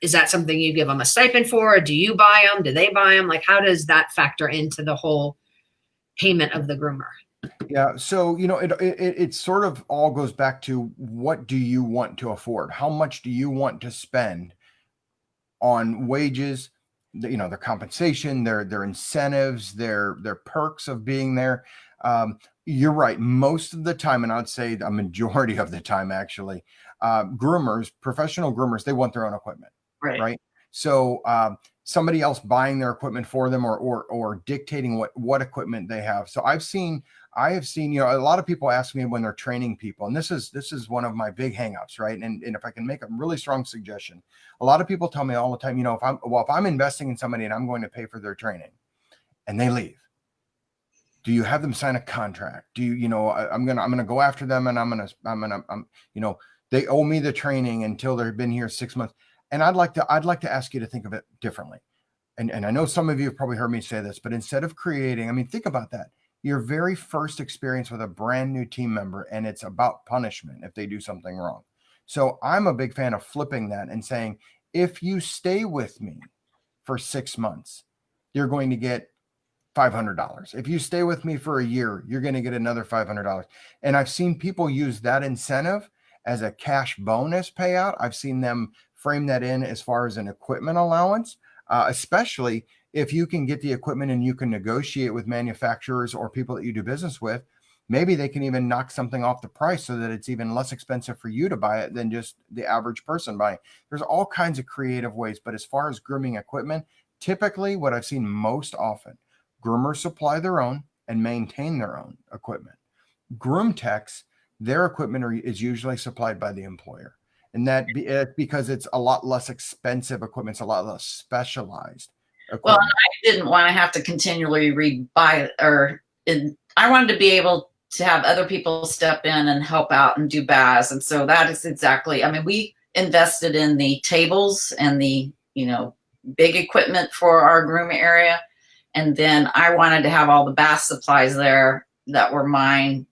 is that something you give them a stipend for? Or do you buy them? Do they buy them? Like, how does that factor into the whole payment of the groomer? Yeah. So, it sort of all goes back to, what do you want to afford? How much do you want to spend on wages, their compensation, their incentives, their perks of being there? You're right. Most of the time, and I'd say a majority of the time, actually, professional groomers, they want their own equipment. Right. So somebody else buying their equipment for them or dictating what equipment they have. So I have seen, a lot of people ask me when they're training people, and this is one of my big hangups, right? And if I can make a really strong suggestion, a lot of people tell me all the time, if I'm investing in somebody and I'm going to pay for their training and they leave, do you have them sign a contract? Do you, I'm going to go after them and they owe me the training until they've been here 6 months. And I'd like to ask you to think of it differently. And I know some of you have probably heard me say this, but instead of creating, think about that. Your very first experience with a brand new team member, and it's about punishment if they do something wrong. So I'm a big fan of flipping that and saying, if you stay with me for 6 months, you're going to get $500. If you stay with me for a year, you're going to get another $500. And I've seen people use that incentive as a cash bonus payout. I've seen them frame that in as far as an equipment allowance, especially if you can get the equipment and you can negotiate with manufacturers or people that you do business with. Maybe they can even knock something off the price so that it's even less expensive for you to buy it than just the average person buying. There's all kinds of creative ways. But as far as grooming equipment, typically what I've seen most often, groomers supply their own and maintain their own equipment. Groom techs, their equipment is usually supplied by the employer. And it's because it's a lot less expensive equipment. It's a lot less specialized equipment. Well, I didn't want to have to continually rebuy I wanted to be able to have other people step in and help out and do baths. And so that is exactly, we invested in the tables and the, big equipment for our groom area. And then I wanted to have all the bath supplies there that were mine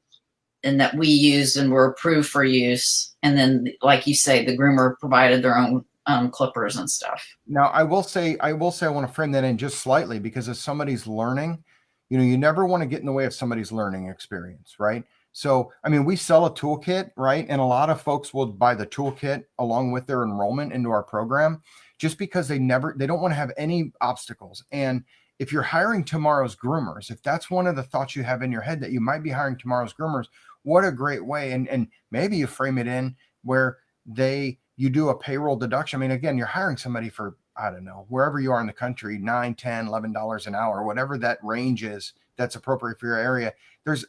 and that we used and were approved for use. And then, like you say, the groomer provided their own clippers and stuff. Now, I will say, I want to frame that in just slightly, because if somebody's learning, you never want to get in the way of somebody's learning experience, right? So, I mean, we sell a toolkit, right? And a lot of folks will buy the toolkit along with their enrollment into our program just because they don't want to have any obstacles. And if you're hiring tomorrow's groomers, if that's one of the thoughts you have in your head that you might be hiring tomorrow's groomers, what a great way. And maybe you frame it in where you do a payroll deduction. I mean, again, you're hiring somebody for, I don't know, wherever you are in the country, $9, $10, $11 an hour, whatever that range is that's appropriate for your area. There's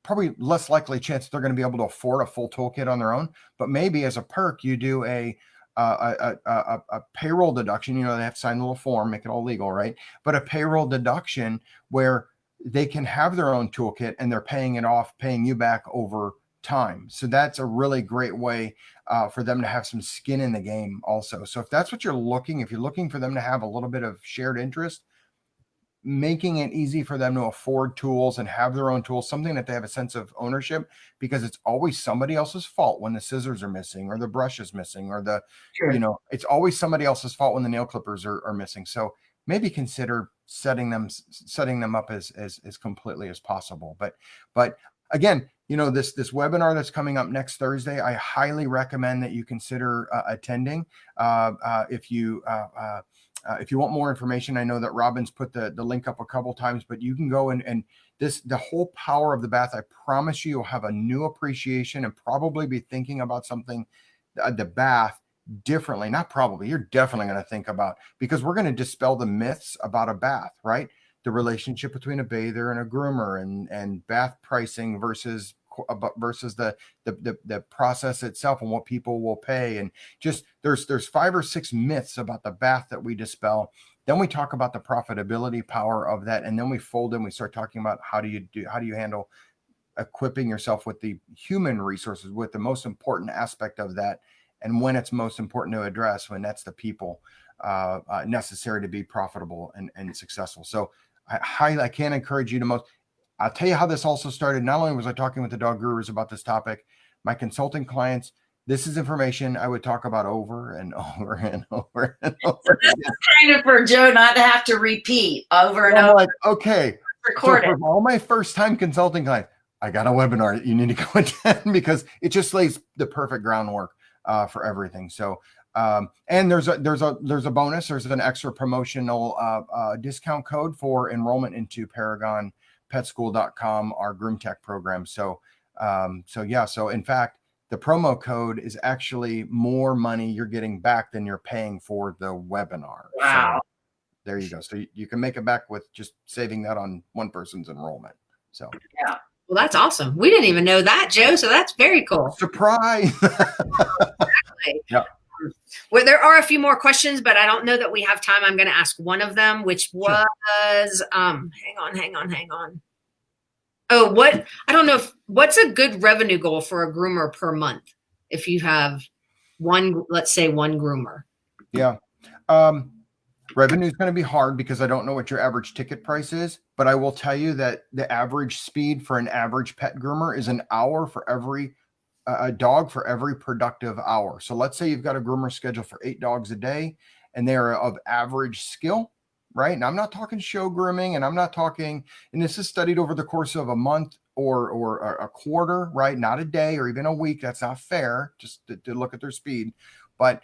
probably less likely chance they're going to be able to afford a full toolkit on their own. But maybe as a perk, you do a payroll deduction. You know, they have to sign a little form, make it all legal, right? But a payroll deduction where they can have their own toolkit and they're paying it off, paying you back over time. So that's a really great way for them to have some skin in the game also. So if that's what you're looking, if you're looking for them to have a little bit of shared interest, making it easy for them to afford tools and have their own tools, something that they have a sense of ownership, because it's always somebody else's fault when the scissors are missing or the brush is missing or Sure. you know, it's always somebody else's fault when the nail clippers are missing. So maybe consider setting them up as completely as possible. But again, you know, this webinar that's coming up next Thursday, I highly recommend that you consider attending. If you want more information, I know that Robin's put the link up a couple times, but you can go and the whole power of the bath. I promise you'll have a new appreciation and probably be thinking about something, the bath, differently. Not probably, you're definitely going to think about, because we're going to dispel the myths about a bath, right? The relationship between a bather and a groomer, and bath pricing versus the process itself and what people will pay. And just there's 5 or 6 myths about the bath that we dispel. Then we talk about the profitability power of that, and then we fold in, we start talking about how do you handle equipping yourself with the human resources, with the most important aspect of that, and when it's most important to address, when that's the people necessary to be profitable and successful. So I can't encourage you to most. I'll tell you how this also started. Not only was I talking with the dog gurus about this topic, my consulting clients, this is information I would talk about over and over and over and over. So this is kind of for Joe not to have to repeat over and over. Like, okay, record so it. for all my first time consulting clients, I got a webinar that you need to go attend, because it just lays the perfect groundwork for everything. So, and there's a bonus. There's an extra promotional discount code for enrollment into ParagonPetSchool.com, our Groom Tech program. So in fact, the promo code is actually more money you're getting back than you're paying for the webinar. Wow. So there you go. So you can make it back with just saving that on one person's enrollment. So yeah. Well, that's awesome. We didn't even know that, Joe. So that's very cool. Surprise. Exactly. Yeah. Well, there are a few more questions, but I don't know that we have time. I'm going to ask one of them, which was, hang on. Oh, I don't know what's a good revenue goal for a groomer per month? If you have let's say one groomer. Yeah. Revenue is going to be hard because I don't know what your average ticket price is, but I will tell you that the average speed for an average pet groomer is an hour for a dog for every productive hour. So let's say you've got a groomer scheduled for 8 dogs a day and they are of average skill, right? And I'm not talking show grooming, and I'm not talking, and this is studied over the course of a month or a quarter, right? Not a day or even a week. That's not fair, just to look at their speed. But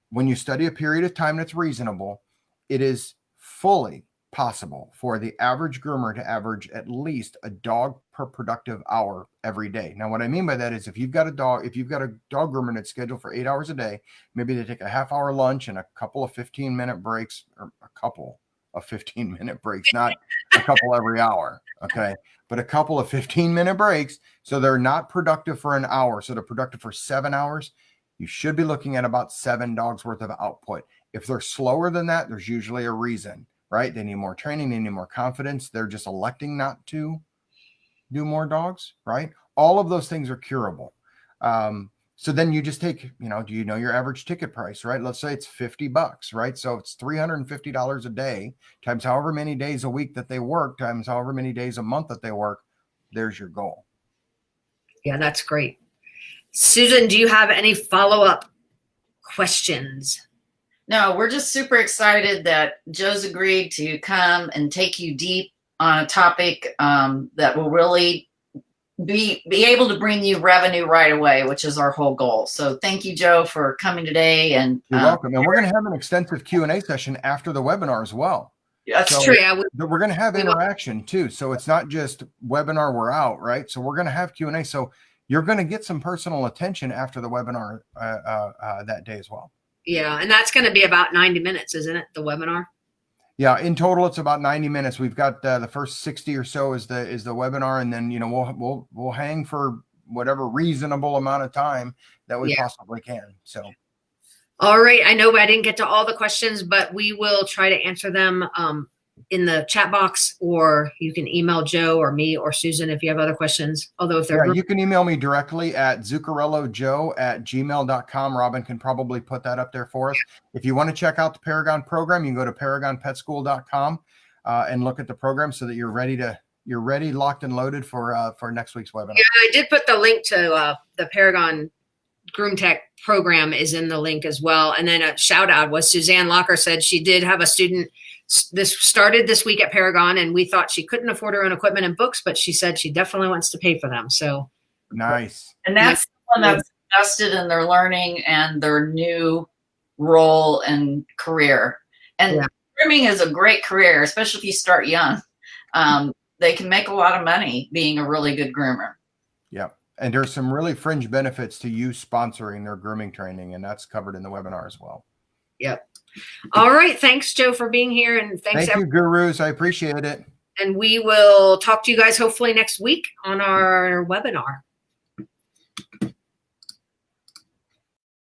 when you study a period of time that's reasonable, it is fully possible for the average groomer to average at least a dog per productive hour every day. Now, what I mean by that is if you've got a dog groomer that's scheduled for 8 hours a day, maybe they take a half-hour lunch and a couple of 15-minute breaks, or a couple of 15-minute breaks, not a couple every hour, okay? But a couple of 15-minute breaks, so they're not productive for an hour, so they're productive for 7 hours. You should be looking at about 7 dogs worth of output. If they're slower than that, there's usually a reason, right? They need more training, they need more confidence. They're just electing not to do more dogs, right? All of those things are curable. So then you just take, do you know your average ticket price, right? Let's say it's $50, right? So it's $350 a day times however many days a week that they work, times however many days a month that they work. There's your goal. Yeah, that's great. Susan, do you have any follow-up questions? No, we're just super excited that Joe's agreed to come and take you deep on a topic that will really be able to bring you revenue right away, which is our whole goal. So thank you, Joe, for coming today. And you're welcome. And we're going to have an extensive Q&A session after the webinar as well. That's true. Yeah, we're going to have interaction too. So it's not just webinar, we're out, right? So we're going to have Q&A. So you're going to get some personal attention after the webinar that day as well. Yeah. And that's going to be about 90 minutes, isn't it? The webinar? Yeah. In total, it's about 90 minutes. We've got the first 60 or so is the webinar. And then, we'll hang for whatever reasonable amount of time that we possibly can. So. All right. I know I didn't get to all the questions, but we will try to answer them in the chat box, or you can email Joe or me or Susan if you have other questions. Although if they're you can email me directly at zuccarellojoe@gmail.com. Robin can probably put that up there for us. If you want to check out the Paragon program, you can go to paragonpetschool.com and look at the program so that you're ready, locked and loaded for next week's webinar. Yeah, I did put the link to the Paragon Groom Tech program is in the link as well. And then a shout out was Suzanne Locker said she did have a student this started this week at Paragon, and we thought she couldn't afford her own equipment and books, but she said she definitely wants to pay for them. So nice. And that's someone that's invested in their learning and their new role and career. And grooming is a great career, especially if you start young. They can make a lot of money being a really good groomer. Yeah. And there's some really fringe benefits to you sponsoring their grooming training, and that's covered in the webinar as well. Yep. All right. Thanks, Joe, for being here. And thank you, gurus. I appreciate it. And we will talk to you guys hopefully next week on our webinar.